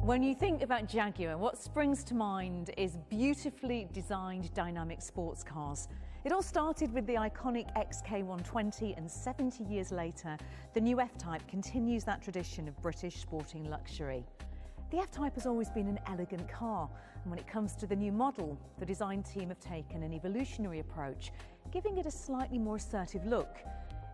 When you think about Jaguar, what springs to mind is beautifully designed dynamic sports cars. It all started with the iconic XK120, and 70 years later, the new F-Type continues that tradition of British sporting luxury. The F-Type has always been an elegant car, and when it comes to the new model, the design team have taken an evolutionary approach, giving it a slightly more assertive look.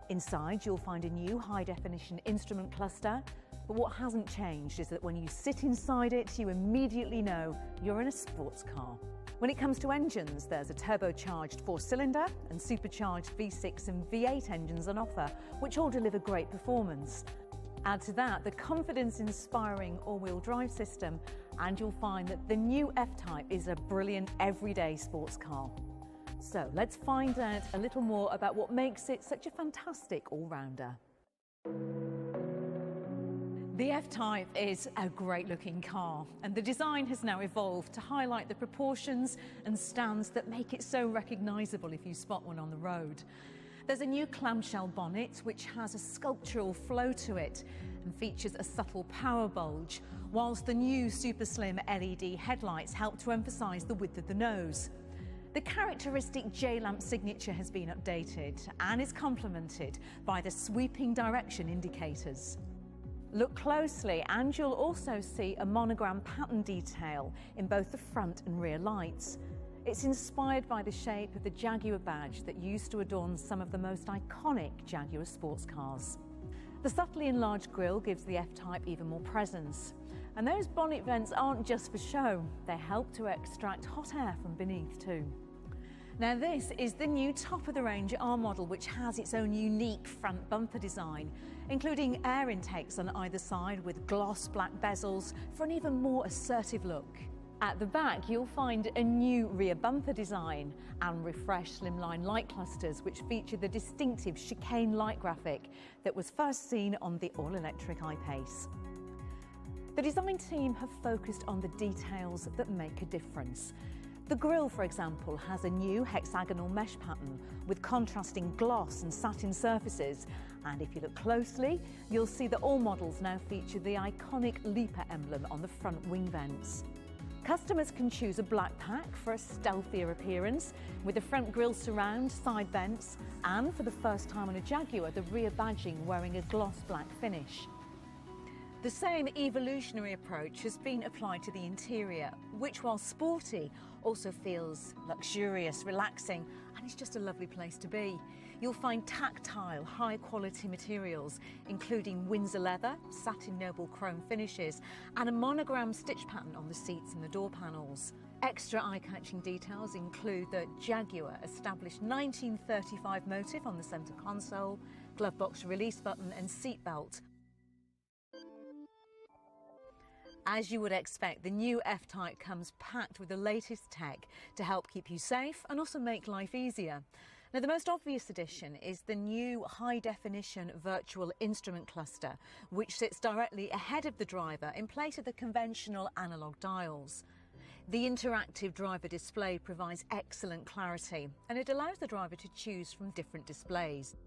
Inside, you'll find a new high-definition instrument cluster, but what hasn't changed is that when you sit inside it, you immediately know you're in a sports car. When it comes to engines, there's a turbocharged 4-cylinder and supercharged V6 and V8 engines on offer, which all deliver great performance. Add to that the confidence-inspiring all-wheel drive system, and you'll find that the new F-Type is a brilliant everyday sports car. So let's find out a little more about what makes it such a fantastic all-rounder. The F-Type is a great-looking car, and the design has now evolved to highlight the proportions and stands that make it so recognisable if you spot one on the road. There's a new clamshell bonnet which has a sculptural flow to it and features a subtle power bulge, whilst the new super slim LED headlights help to emphasise the width of the nose. The characteristic J-lamp signature has been updated and is complemented by the sweeping direction indicators. Look closely and you'll also see a monogram pattern detail in both the front and rear lights. It's inspired by the shape of the Jaguar badge that used to adorn some of the most iconic Jaguar sports cars. The subtly enlarged grille gives the F-Type even more presence. And those bonnet vents aren't just for show, they help to extract hot air from beneath too. Now this is the new top-of-the-range R model, which has its own unique front bumper design, including air intakes on either side with gloss black bezels for an even more assertive look. At the back you'll find a new rear bumper design and refreshed slimline light clusters which feature the distinctive chicane light graphic that was first seen on the all-electric I-Pace. The design team have focused on the details that make a difference. The grille, for example, has a new hexagonal mesh pattern with contrasting gloss and satin surfaces, and if you look closely, you'll see that all models now feature the iconic Leaper emblem on the front wing vents. Customers can choose a black pack for a stealthier appearance, with the front grille surround, side vents, and for the first time on a Jaguar, the rear badging wearing a gloss black finish. The same evolutionary approach has been applied to the interior, which, while sporty, also feels luxurious, relaxing, and it's just a lovely place to be. You'll find tactile, high-quality materials, including Windsor leather, satin noble chrome finishes, and a monogram stitch pattern on the seats and the door panels. Extra eye-catching details include the Jaguar established 1935 motif on the centre console, glove box release button and seat belt. As you would expect, the new F-Type comes packed with the latest tech to help keep you safe and also make life easier. Now, the most obvious addition is the new high-definition virtual instrument cluster, which sits directly ahead of the driver in place of the conventional analogue dials. The interactive driver display provides excellent clarity, and it allows the driver to choose from different displays.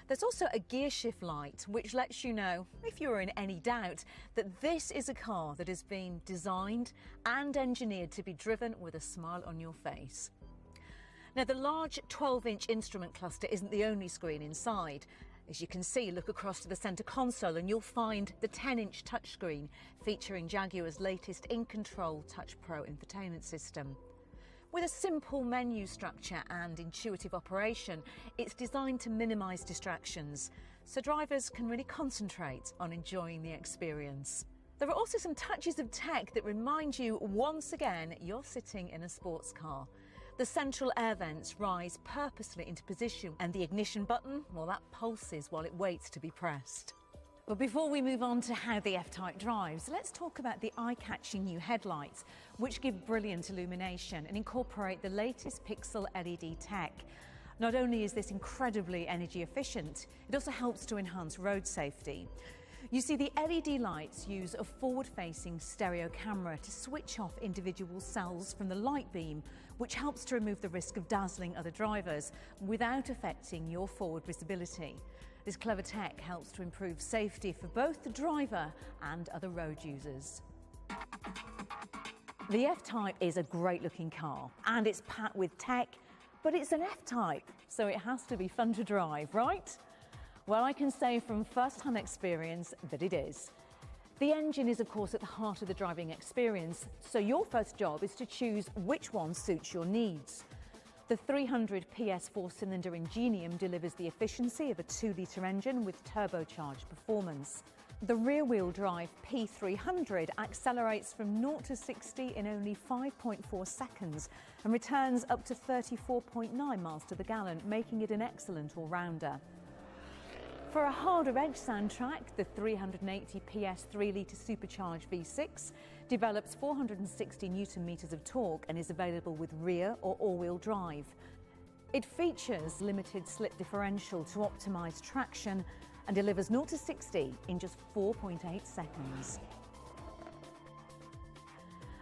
There's also a gear shift light which lets you know, if you're in any doubt, that this is a car that has been designed and engineered to be driven with a smile on your face. Now, the large 12-inch instrument cluster isn't the only screen inside. As you can see, look across to the centre console and you'll find the 10-inch touchscreen featuring Jaguar's latest In-Control Touch Pro infotainment system. With a simple menu structure and intuitive operation, it's designed to minimise distractions, so drivers can really concentrate on enjoying the experience. There are also some touches of tech that remind you once again you're sitting in a sports car. The central air vents rise purposely into position, and the ignition button, well, that pulses while it waits to be pressed. But before we move on to how the F-Type drives, let's talk about the eye-catching new headlights, which give brilliant illumination and incorporate the latest pixel LED tech. Not only is this incredibly energy efficient, it also helps to enhance road safety. You see, the LED lights use a forward-facing stereo camera to switch off individual cells from the light beam, which helps to remove the risk of dazzling other drivers without affecting your forward visibility. This clever tech helps to improve safety for both the driver and other road users. The F-Type is a great looking car and it's packed with tech, but it's an F-Type, so it has to be fun to drive, right? Well, I can say from first-hand experience that it is. The engine is, of course, at the heart of the driving experience, so your first job is to choose which one suits your needs. The 300 PS 4-cylinder Ingenium delivers the efficiency of a 2-litre engine with turbocharged performance. The rear-wheel drive P300 accelerates from 0 to 60 in only 5.4 seconds and returns up to 34.9 miles to the gallon, making it an excellent all-rounder. For a harder edge soundtrack, the 380 PS 3-litre supercharged V6 develops 460 Nm of torque and is available with rear or all-wheel drive. It features limited slip differential to optimise traction and delivers 0 to 60 in just 4.8 seconds.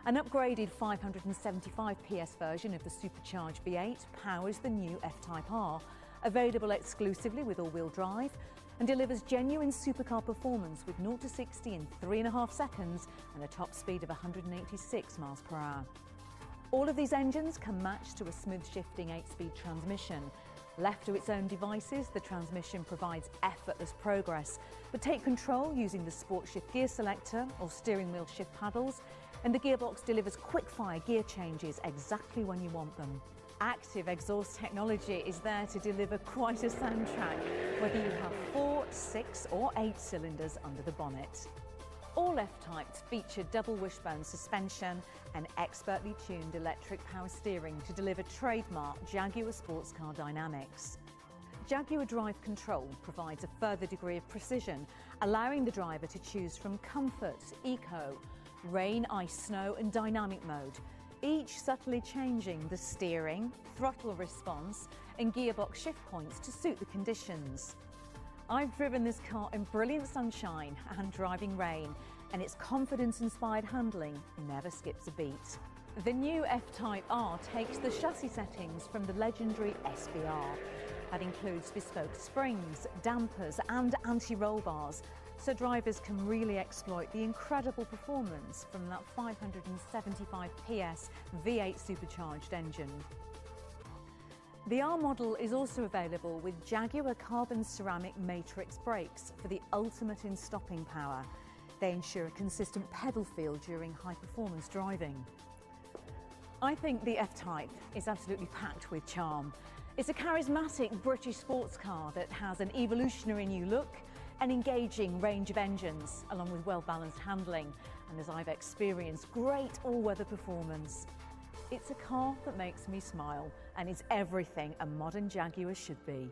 An upgraded 575 PS version of the supercharged V8 powers the new F-Type R, available exclusively with all-wheel drive, and delivers genuine supercar performance with 0 to 60 in 3.5 seconds and a top speed of 186 miles per hour. All of these engines can match to a smooth shifting 8-speed transmission. Left to its own devices, the transmission provides effortless progress, but take control using the SportShift gear selector or steering wheel shift paddles, and the gearbox delivers quick-fire gear changes exactly when you want them. Active exhaust technology is there to deliver quite a soundtrack, whether you have 4, 6 or 8 cylinders under the bonnet. All F-Types feature double wishbone suspension and expertly tuned electric power steering to deliver trademark Jaguar sports car dynamics. Jaguar Drive Control provides a further degree of precision, allowing the driver to choose from comfort, eco, rain, ice, snow and dynamic mode, each subtly changing the steering, throttle response and gearbox shift points to suit the conditions. I've driven this car in brilliant sunshine and driving rain, and its confidence-inspired handling never skips a beat. The new F-Type R takes the chassis settings from the legendary SBR. That includes bespoke springs, dampers and anti-roll bars, so drivers can really exploit the incredible performance from that 575 PS V8 supercharged engine. The R model is also available with Jaguar carbon ceramic matrix brakes for the ultimate in stopping power. They ensure a consistent pedal feel during high-performance driving. I think the F-Type is absolutely packed with charm. It's a charismatic British sports car that has an evolutionary new look, an engaging range of engines, along with well-balanced handling, and as I've experienced, great all-weather performance. It's a car that makes me smile and is everything a modern Jaguar should be.